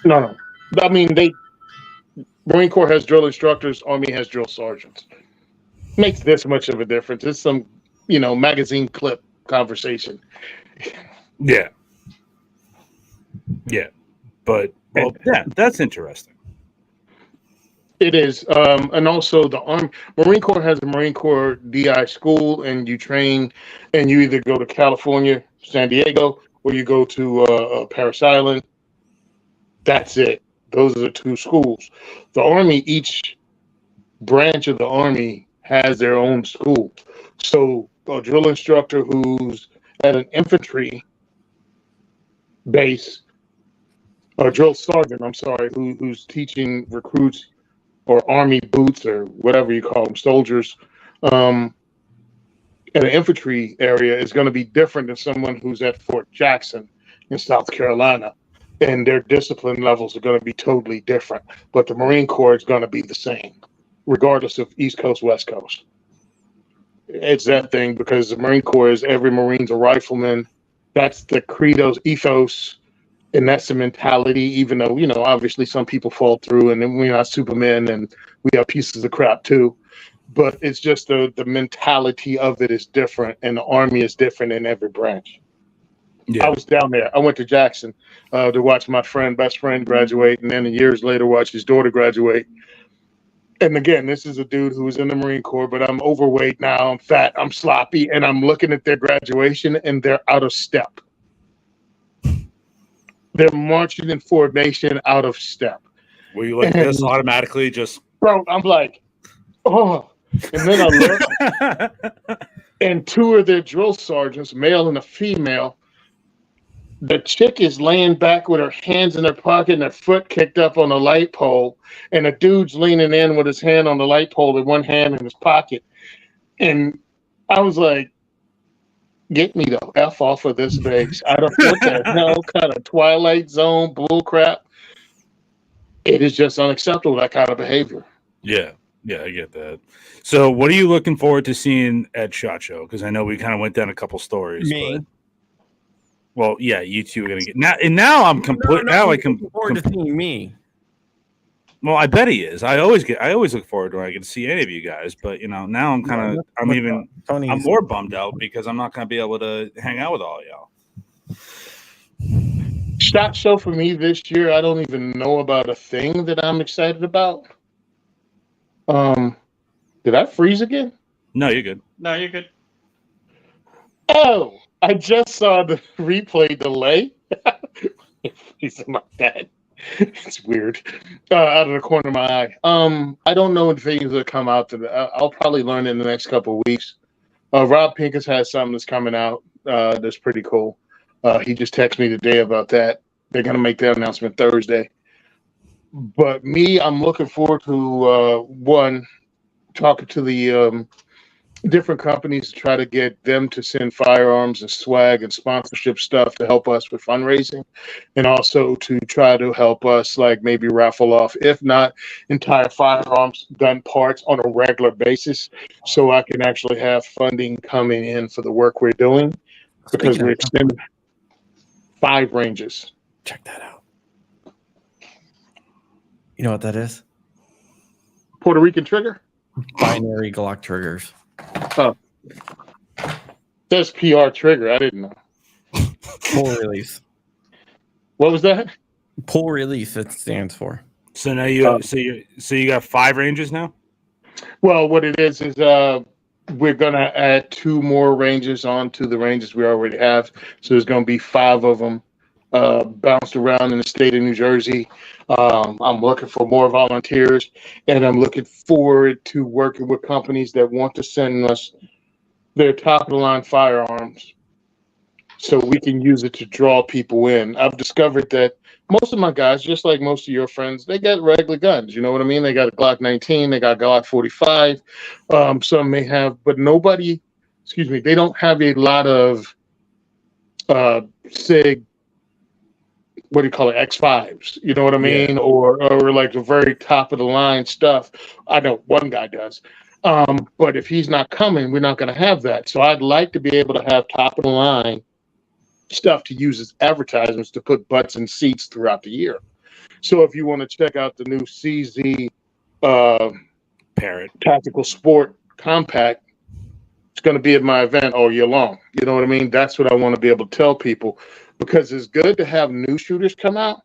No. I mean, Marine Corps has drill instructors. Army has drill sergeants. Makes this much of a difference. It's some magazine clip conversation. Yeah, but that's interesting. It is, and also the Marine Corps has a Marine Corps DI school, and you train, and you either go to California, San Diego, or you go to Paris Island. That's it. Those are the two schools. The Army, each branch of the Army has their own school. So a drill instructor who's at an infantry base, or drill sergeant, I'm sorry, who's teaching recruits or Army boots or whatever you call them, soldiers, in an infantry area is going to be different than someone who's at Fort Jackson in South Carolina. And their discipline levels are going to be totally different. But the Marine Corps is going to be the same, regardless of East Coast, West Coast. It's that thing because the Marine Corps is every Marine's a rifleman. That's the credo's ethos, and that's the mentality. Even though obviously some people fall through, and then we're not Superman, and we have pieces of crap too. But it's just the mentality of it is different, and the Army is different in every branch. Yeah. I was down there. I went to Jackson to watch my best friend graduate, and then years later watch his daughter graduate. And again, this is a dude who was in the Marine Corps, but I'm overweight now, I'm fat, I'm sloppy, and I'm looking at their graduation, and they're out of step. They're marching in formation out of step. Were you like this automatically just... Bro, I'm like, oh. And then I look, and two of their drill sergeants, male and a female, the chick is laying back with her hands in her pocket and her foot kicked up on the light pole, and a dude's leaning in with his hand on the light pole and one hand in his pocket. And I was like, get me the F off of this base. I don't know what the hell kind of Twilight Zone bull crap. It is just unacceptable, that kind of behavior. Yeah, I get that. So what are you looking forward to seeing at SHOT Show? Because I know we kind of went down a couple stories. Me. But... Well, yeah, you two are gonna get now. And now I'm complete. Now I can forward to seeing me. Well, I bet he is. I always look forward to when I get to see any of you guys. But now I'm kind of I'm more bummed out because I'm not gonna be able to hang out with all y'all. SHOT Show for me this year, I don't even know about a thing that I'm excited about. Did I freeze again? No, you're good. No, you're good. Oh. I just saw the replay delay. He's in my bed. It's weird. Out of the corner of my eye. I don't know when things will come out. I'll probably learn in the next couple of weeks. Rob Pincus has something that's coming out that's pretty cool. He just texted me today about that. They're going to make that announcement Thursday. But me, I'm looking forward to, one, talking to the different companies to try to get them to send firearms and swag and sponsorship stuff to help us with fundraising, and also to try to help us like maybe raffle off, if not entire firearms gun parts on a regular basis, so I can actually have funding coming in for the work we're doing, because we're extending 5 ranges. Check that out. You know what that is? Puerto Rican trigger? Binary Glock triggers. Oh. That's PR trigger. I didn't know. Pull release. What was that? Pull release, it stands for. So now you you got 5 ranges now? Well, what it is we're gonna add 2 more ranges onto the ranges we already have. So there's gonna be 5 of them bounced around in the state of New Jersey. I'm looking for more volunteers, and I'm looking forward to working with companies that want to send us their top of the line firearms so we can use it to draw people in. I've discovered that most of my guys, just like most of your friends, they got regular guns. You know what I mean? They got a Glock 19, they got Glock 45. Some may have, but nobody, they don't have a lot of SIG, what do you call it, X5s, you know what I mean? Yeah. Or like the very top of the line stuff. I know one guy does. But if he's not coming, we're not going to have that. So I'd like to be able to have top of the line stuff to use as advertisements to put butts in seats throughout the year. So if you want to check out the new CZ Parrot Tactical Sport Compact, it's going to be at my event all year long. You know what I mean? That's what I want to be able to tell people, because it's good to have new shooters come out,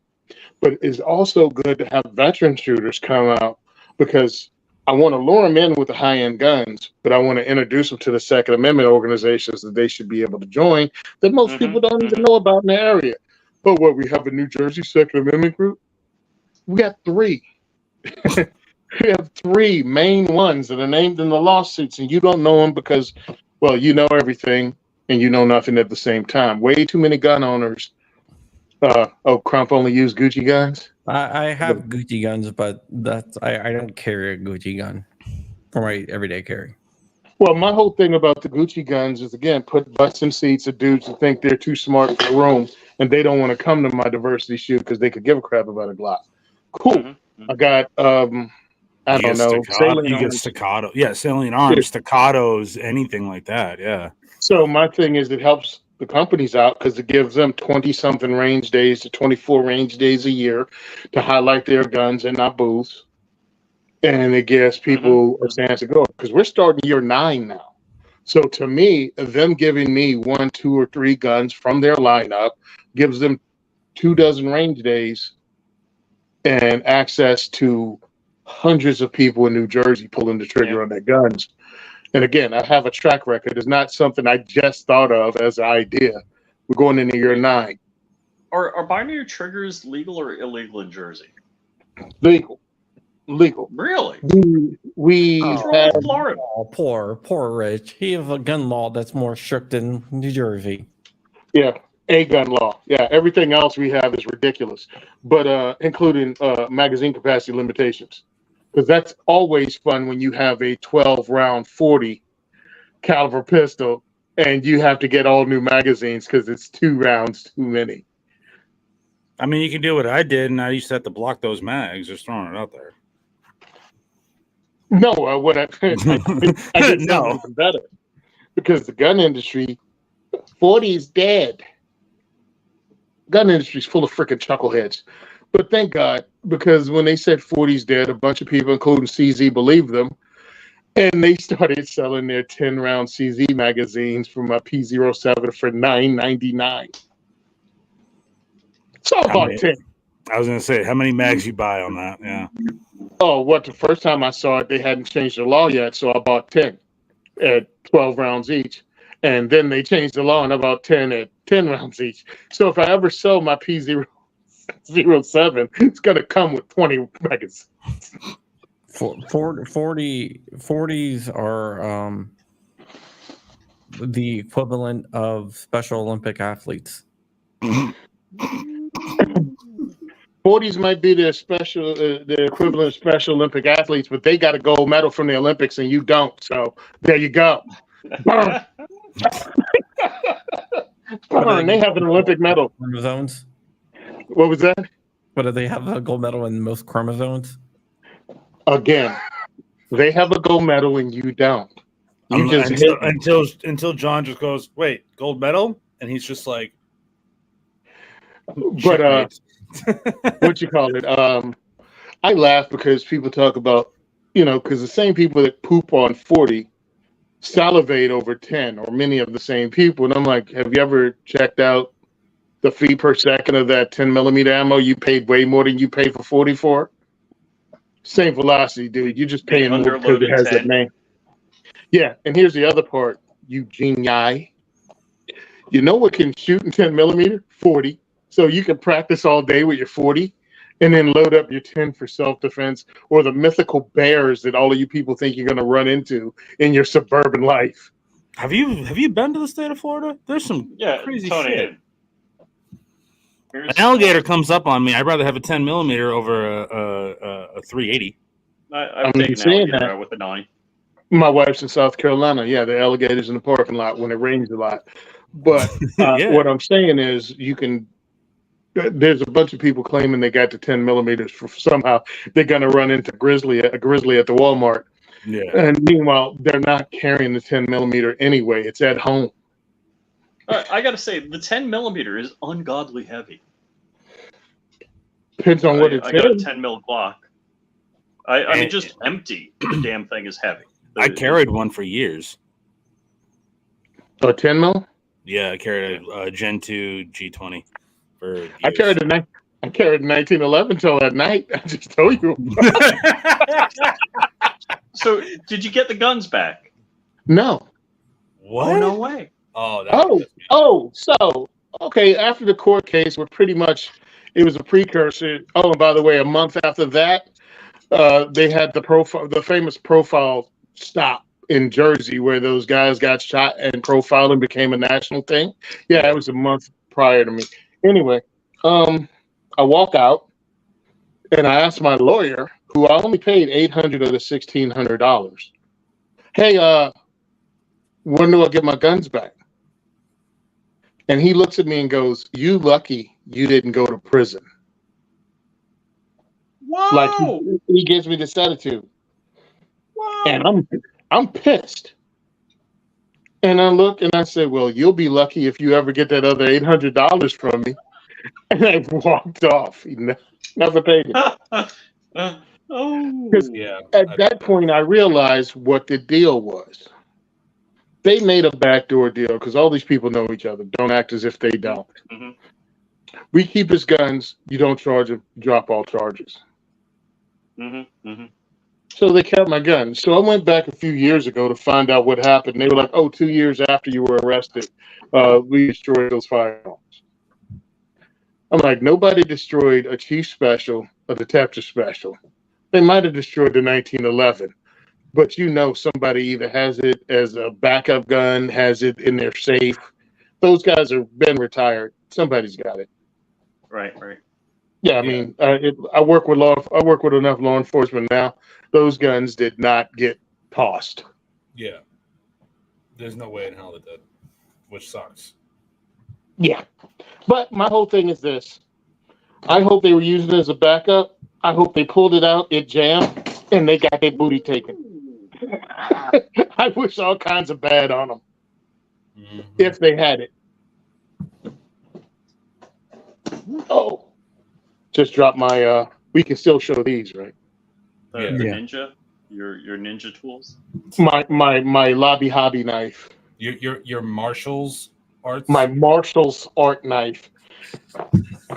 but it's also good to have veteran shooters come out, because I want to lure them in with the high-end guns, but I want to introduce them to the Second Amendment organizations that they should be able to join that most people don't even know about in the area. But what, we have a New Jersey Second Amendment group? We got 3. We have 3 main ones that are named in the lawsuits, and you don't know them because, well, you know everything and you know nothing at the same time. Way too many gun owners. Crump only used Gucci guns? I have Gucci guns, but I don't carry a Gucci gun for my everyday carry. Well, my whole thing about the Gucci guns is, again, put butts in seats of dudes who think they're too smart for the room and they don't want to come to my diversity shoot because they could give a crap about a Glock. Cool. I got, I don't know. You get staccato. Yeah, salient arms, staccatos, anything like that. Yeah. So my thing is, it helps the companies out because it gives them 20-something range days to 24 range days a year to highlight their guns and not booths. And it gives people a chance to go, because we're starting year 9 now. So to me, them giving me 1, 2, or 3 guns from their lineup gives them 24 range days and access to hundreds of people in New Jersey pulling the trigger on their guns. And again, I have a track record. It's not something I just thought of as an idea. We're going into year 9. Are binary triggers legal or illegal in Jersey? Legal. Really? We have Florida. Oh, poor Rich. He has a gun law that's more strict than New Jersey. Yeah, a gun law. Yeah, everything else we have is ridiculous, but including magazine capacity limitations, because that's always fun when you have a 12-round 40 caliber pistol and you have to get all new magazines because it's 2 rounds too many. I mean, you can do what I did, and I used to have to block those mags. Just throwing it out there. No, what I did No. even better, because the gun industry, 40 is dead. Gun industry's full of freaking chuckleheads. But thank God, because when they said 40's dead, a bunch of people, including CZ, believed them. And they started selling their 10-round CZ magazines from a P07 for $9.99. So I bought 10. I was going to say, how many mags you buy on that? Yeah. Oh, the first time I saw it, they hadn't changed the law yet, so I bought 10 at 12 rounds each. And then they changed the law and I bought 10 at 10 rounds each. So if I ever sell my P07, it's going to come with 20 magazines. 40s are the equivalent of Special Olympic athletes. 40s might be the special, the equivalent of Special Olympic athletes, but they got a gold medal from the Olympics and you don't. So there you go. Burn. Burn. They have an Olympic medal. Chromosomes. What was that? But do they have a gold medal in most chromosomes? Again, they have a gold medal and you don't. You just until John just goes, wait, gold medal? And he's just like, but what you call it? I laugh because people talk about, because the same people that poop on 40 salivate over 10, or many of the same people. And I'm like, have you ever checked out the fee per second of that 10 millimeter ammo? You paid way more than you paid for 44. Same velocity, dude. You're just paying more because it has that name. Yeah, and here's the other part, you genii. You know what can shoot in 10 millimeter? 40. So you can practice all day with your 40 and then load up your 10 for self-defense, or the mythical bears that all of you people think you're going to run into in your suburban life. Have you been to the state of Florida? There's some crazy shit. An alligator comes up on me. I'd rather have a 10 millimeter over a 380. I've taken an alligator out with a 9. My wife's in South Carolina. Yeah, the alligators in the parking lot when it rains a lot. But what I'm saying is, there's a bunch of people claiming they got the 10 millimeters for somehow they're going to run into a grizzly at the Walmart. Yeah. And meanwhile, they're not carrying the 10 millimeter anyway. It's at home. I got to say, the 10 millimeter is ungodly heavy. Depends on what it's I got a 10 mil Glock. I mean, just empty, the damn thing is heavy. I carried one for years. A 10 mil? Yeah, I carried a Gen 2 G20 for years. I carried a 1911 till at night. I just told you. So, did you get the guns back? No. What? Oh, no way. So okay. After the court case, it was a precursor. Oh, and by the way, a month after that, they had the famous profile stop in Jersey where those guys got shot and profiling became a national thing. Yeah, it was a month prior to me. Anyway, I walk out and I asked my lawyer, who I only paid $800 of the $1,600. Hey, when do I get my guns back? And he looks at me and goes, "You lucky you didn't go to prison." Whoa! Like he gives me this attitude. Whoa! And I'm pissed. And I look and I say, "Well, you'll be lucky if you ever get that other $800 from me." And I walked off. He never paid it. At that point, I realized what the deal was. They made a backdoor deal because all these people know each other. Don't act as if they don't. Mm-hmm. We keep his guns. You don't charge him. Drop all charges. Mm-hmm. Mm-hmm. So they kept my guns. So I went back a few years ago to find out what happened. They were like, "Oh, 2 years after you were arrested, we destroyed those firearms." I'm like, nobody destroyed a chief special, a detective special. They might have destroyed the 1911. But somebody either has it as a backup gun, has it in their safe. Those guys have been retired. Somebody's got it. Right. Yeah, I mean, I work with enough law enforcement now. Those guns did not get tossed. Yeah. There's no way in hell it did, which sucks. Yeah. But my whole thing is this. I hope they were using it as a backup. I hope they pulled it out, it jammed, and they got their booty taken. I wish all kinds of bad on them if they had it. Oh, just dropped my. We can still show these, right? The ninja, your ninja tools. My lobby hobby knife. Your Marshall's art. My Marshall's art knife.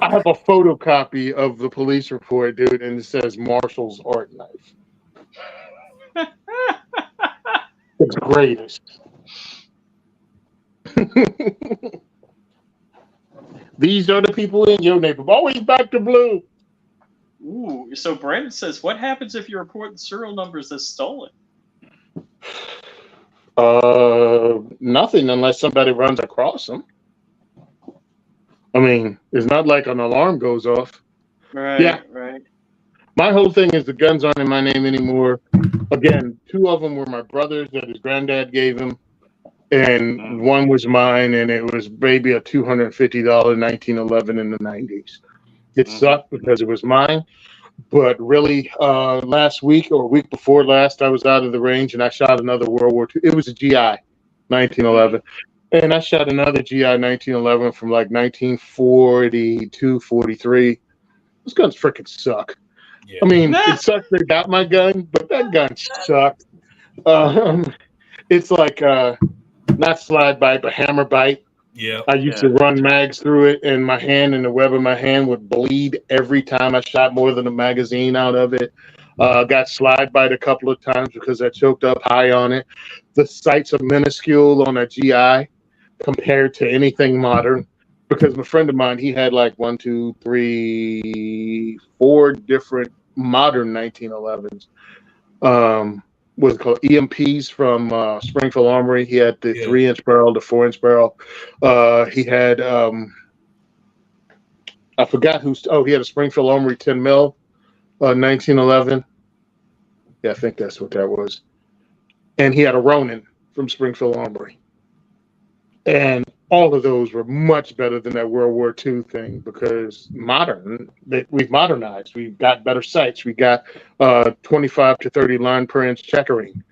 I have a photocopy of the police report, dude, and it says Marshall's art knife. It's greatest. These are the people in your neighborhood. Always back to blue. Ooh, so Brandon says, what happens if you report the serial numbers as stolen? Nothing unless somebody runs across them. I mean, it's not like an alarm goes off. Right. Yeah. Right. My whole thing is the guns aren't in my name anymore. Again, 2 of them were my brother's that his granddad gave him, and one was mine, and it was maybe a $250 1911 in the 90s. It sucked because it was mine, but really, last week or week before last, I was out of the range and I shot another World War II. It was a GI 1911. And I shot another GI 1911 from like 1942, 43. Those guns freaking suck. Yeah. I mean, it sucks they got my gun, but that gun sucked. It's like not slide bite, but hammer bite. Yeah. I used to run mags through it, and my hand and the web of my hand would bleed every time I shot more than a magazine out of it. Got slide bite a couple of times because I choked up high on it. The sights are minuscule on a GI compared to anything modern. Because my friend of mine, he had like 1, 2, 3, 4 different modern 1911s. What's it called? EMPs from Springfield Armory. He had the 3-inch barrel, the 4-inch barrel. He had I forgot who's. Oh, he had a Springfield Armory 10 mil, 1911. Yeah, I think that's what that was. And he had a Ronin from Springfield Armory. And all of those were much better than that World War II thing because we've modernized. We've got better sights. We got 25 to 30 line per inch checkering.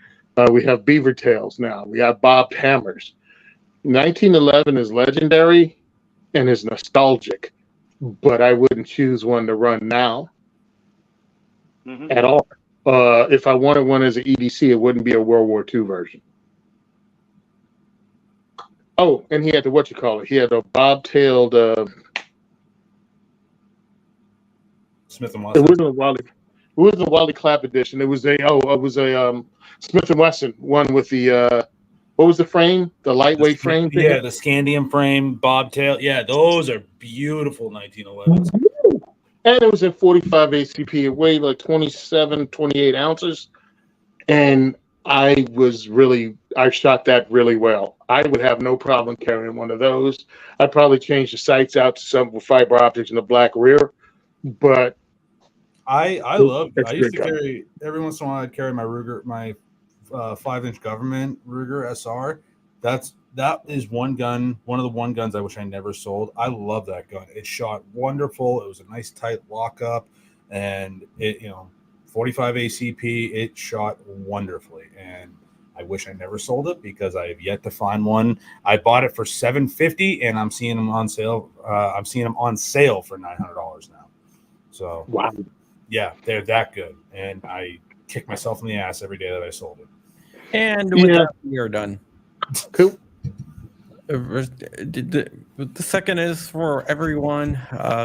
We have beaver tails now. We have bobbed hammers. 1911 is legendary and is nostalgic, but I wouldn't choose one to run now at all. If I wanted one as an EDC, it wouldn't be a World War II version. Oh, and he had the he had a bob-tailed Smith and Wesson. It wasn't a Wally Clapp edition. It was a Smith and Wesson one with the what was the frame? The lightweight frame thing? Yeah, the Scandium frame, bobtail. Yeah, those are beautiful 1911s. And it was in 45 ACP. It weighed like 27, 28 ounces. And I shot that really well. I would have no problem carrying one of those. I'd probably change the sights out to some with fiber optics and a black rear. But I used to carry, every once in a while I'd carry my Ruger, my 5-inch government Ruger SR. That is one of the one guns I wish I never sold. I love that gun. It shot wonderful. It was a nice tight lockup, and it 45 ACP. It shot wonderfully, and I wish I never sold it because I have yet to find one. I bought it for $750, and I'm seeing them on sale. I'm seeing them on sale for $900 now. So wow, yeah, they're that good, and I kick myself in the ass every day that I sold it. And with that, we are done. Cool. The second is for everyone.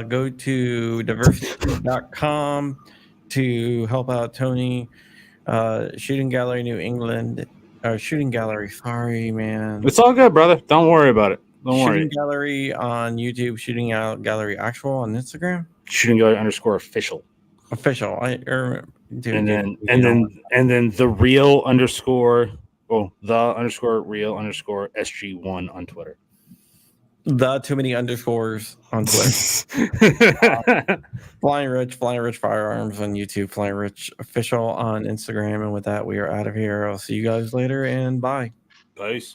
Go to diversity.com to help out Tony. Shooting Gallery New England. Shooting Gallery. Sorry, man. It's all good, brother. Don't worry about it. Don't worry. Shooting Gallery on YouTube. Shooting Out Gallery Actual on Instagram. Shooting Gallery _official. Official. And then the real _ the _real _SG1 on Twitter. The too many underscores on Twitter. Flying Rich Firearms on YouTube. Flying Rich Official on Instagram. And with that, we are out of here. I'll see you guys later and bye. Peace.